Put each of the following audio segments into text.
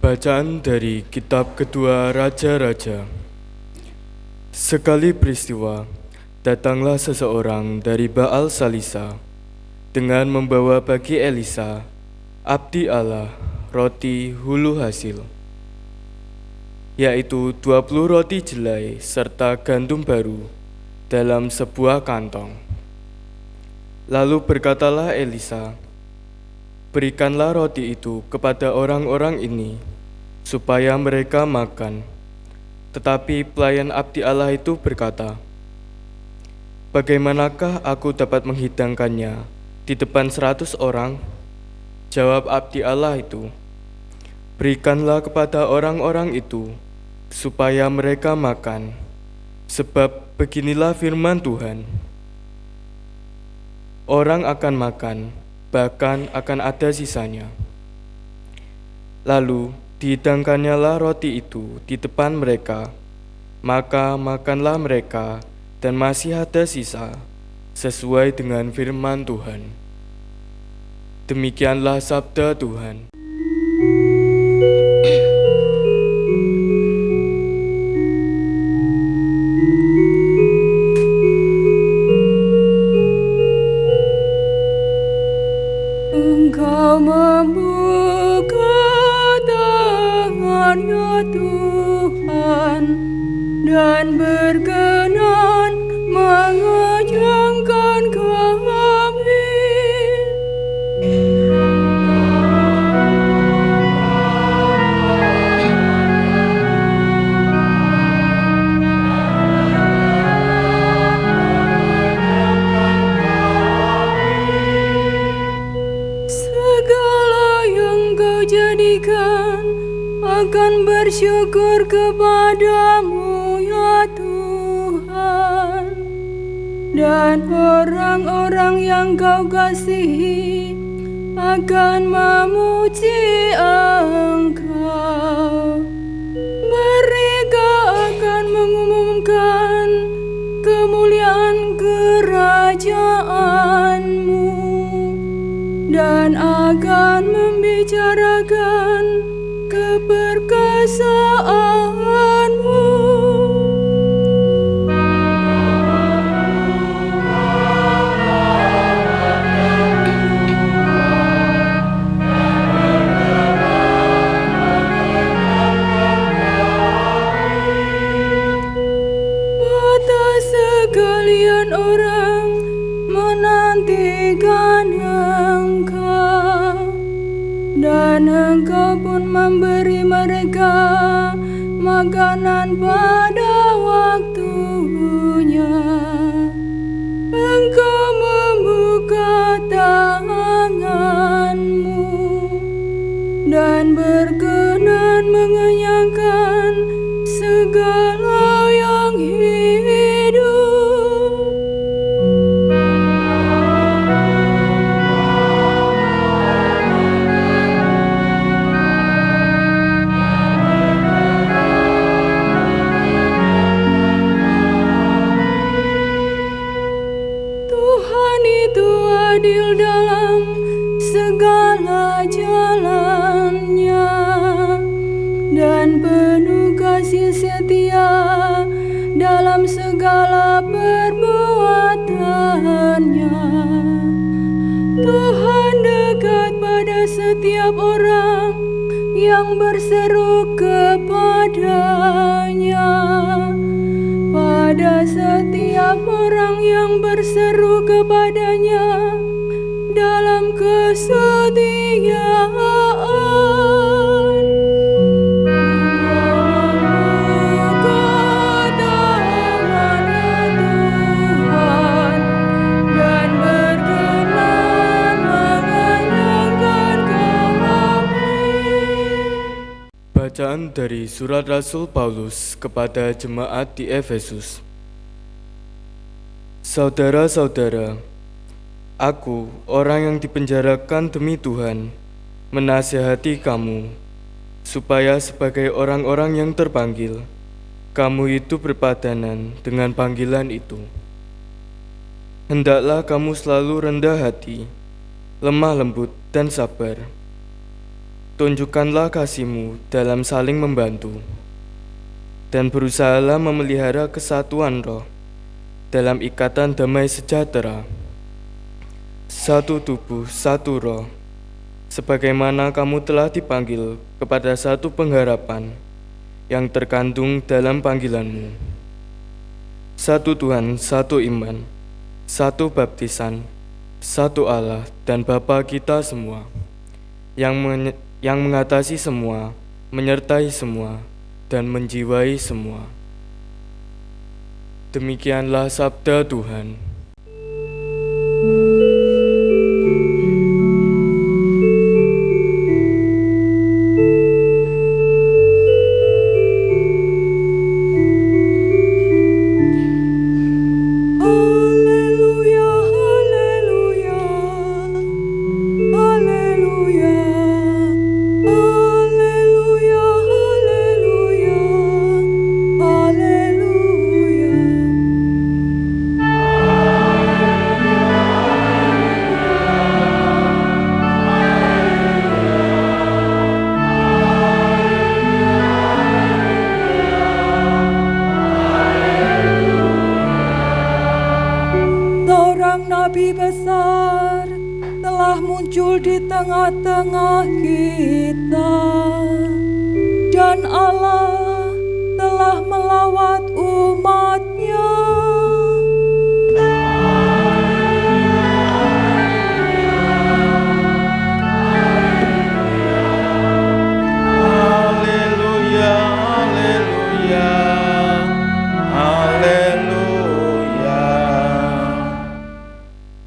Bacaan dari Kitab Kedua Raja-Raja. Sekali peristiwa, datanglah seseorang dari Baal Salisa dengan membawa bagi Elisa, abdi Allah, roti hulu hasil, yaitu 20 roti jelai serta gandum baru dalam sebuah kantong. Lalu berkatalah Elisa, "Berikanlah roti itu kepada orang-orang ini, supaya mereka makan." Tetapi pelayan abdi Allah itu berkata, "Bagaimanakah aku dapat menghidangkannya di depan 100 orang?" Jawab abdi Allah itu, "Berikanlah kepada orang-orang itu, supaya mereka makan, sebab beginilah firman Tuhan, orang akan makan, bahkan akan ada sisanya." Lalu dihidangkannyalah roti itu di depan mereka, maka makanlah mereka, dan masih ada sisa, sesuai dengan firman Tuhan. Demikianlah sabda Tuhan. Engkau membuka tangan-Nya Tuhan, dan berkenan mengenyangkan kami. Segala yang Kau jadikan akan bersyukur kepadamu, ya Tuhan. Dan orang-orang yang Kau kasihi akan memuji Engkau. Mereka akan mengumumkan kemuliaan kerajaan-Mu, dan akan membicarakan keperkasaan-Mu. Mata sekalian orang menantikan Engkau, dan Engkau pun memberi mereka makanan pada waktunya. Engkau membuka tangan-Mu dan berkenan mengenyangkan segala yang hidup. Tuhan itu adil dalam segala jalan-Nya, dan penuh kasih setia dalam segala perbuatan-Nya. Tuhan dekat pada setiap orang yang berseru kepada-Nya, pada setiap orang yang berseru kepada-Nya dalam kesetiaan. Membuka tangan-Nya Tuhan, dan berkenan mengenyangkan kami. Bacaan dari Surat Rasul Paulus kepada jemaat di Efesus. Saudara-saudara, aku, orang yang dipenjarakan demi Tuhan, menasihati kamu, supaya sebagai orang-orang yang terpanggil, kamu itu berpadanan dengan panggilan itu. Hendaklah kamu selalu rendah hati, lemah lembut, dan sabar. tunjukkanlah kasih-Mu dalam saling membantu, dan berusahalah memelihara kesatuan roh dalam ikatan damai sejahtera. Satu tubuh, satu roh, sebagaimana kamu telah dipanggil kepada satu pengharapan yang terkandung dalam panggilan-Mu. Satu Tuhan, satu iman, satu baptisan, satu Allah dan Bapa kita semua, yang mengatasi semua, menyertai semua, dan menjiwai semua. Demikianlah sabda Tuhan. Haleluya, haleluya, haleluya, haleluya, haleluya, haleluya. Seorang nabi besar telah muncul di tengah-tengah kita, dan Allah telah melawat umat-Nya. Haleluya, haleluya, haleluya.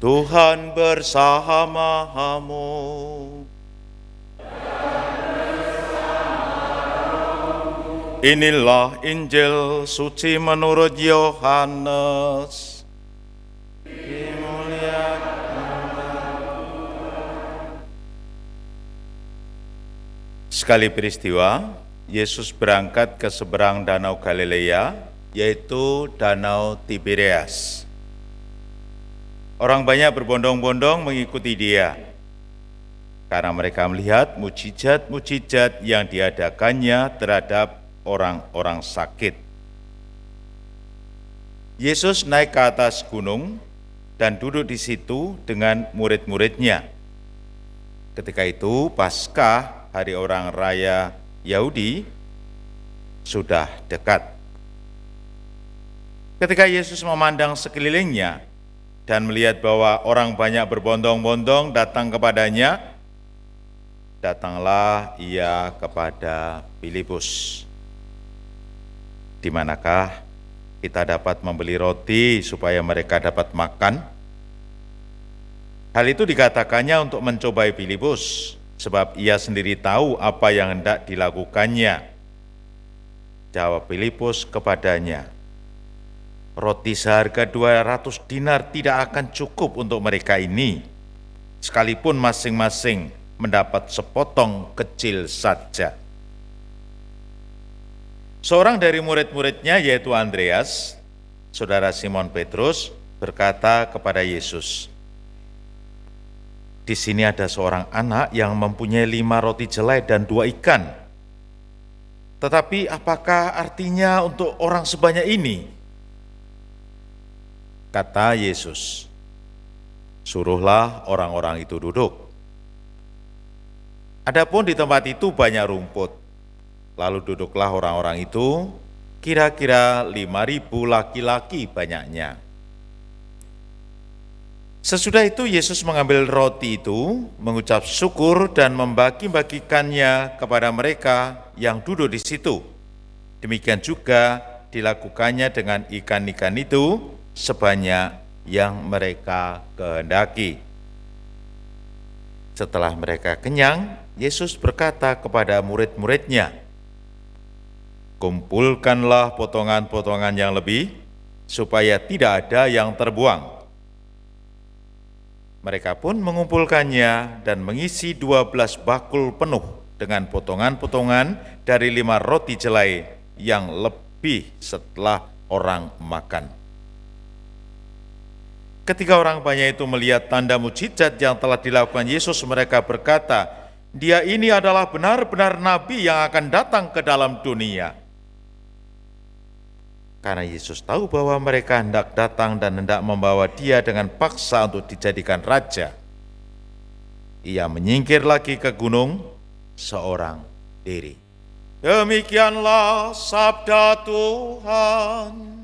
Tuhan bersamamu. Inilah Injil suci menurut Yohanes. Sekali peristiwa, Yesus berangkat ke seberang Danau Galilea, yaitu Danau Tiberias. Orang banyak berbondong-bondong mengikuti Dia, karena mereka melihat mujizat-mujizat yang diadakannya terhadap orang-orang sakit. Yesus naik ke atas gunung dan duduk di situ dengan murid-muridnya. Ketika itu Paskah, hari orang raya Yahudi, sudah dekat. Ketika Yesus memandang sekelilingnya dan melihat bahwa orang banyak berbondong-bondong datang kepadanya, datanglah ia kepada Filipus. Di manakah kita dapat membeli roti supaya mereka dapat makan? Hal itu dikatakannya untuk mencobai Filipus, sebab ia sendiri tahu apa yang hendak dilakukannya. Jawab Filipus kepadanya, roti seharga 200 dinar tidak akan cukup untuk mereka ini, sekalipun masing-masing mendapat sepotong kecil saja. Seorang dari murid-muridnya, yaitu Andreas, saudara Simon Petrus, berkata kepada Yesus, "Di sini ada seorang anak yang mempunyai 5 roti jelai dan 2 ikan. Tetapi apakah artinya untuk orang sebanyak ini?" Kata Yesus, "Suruhlah orang-orang itu duduk." Adapun di tempat itu banyak rumput. Lalu duduklah orang-orang itu, kira-kira 5.000 laki-laki banyaknya. Sesudah itu Yesus mengambil roti itu, mengucap syukur dan membagi-bagikannya kepada mereka yang duduk di situ. Demikian juga dilakukannya dengan ikan-ikan itu sebanyak yang mereka kehendaki. Setelah mereka kenyang, Yesus berkata kepada murid-muridnya, "Kumpulkanlah potongan-potongan yang lebih, supaya tidak ada yang terbuang." Mereka pun mengumpulkannya dan mengisi 12 bakul penuh dengan potongan-potongan dari 5 roti jelai yang lebih setelah orang makan. Ketika orang banyak itu melihat tanda mujizat yang telah dilakukan Yesus, mereka berkata, Dia ini adalah benar-benar nabi yang akan datang ke dalam dunia. Karena Yesus tahu bahwa mereka hendak datang dan hendak membawa dia dengan paksa untuk dijadikan raja, ia menyingkir lagi ke gunung seorang diri. Demikianlah sabda Tuhan.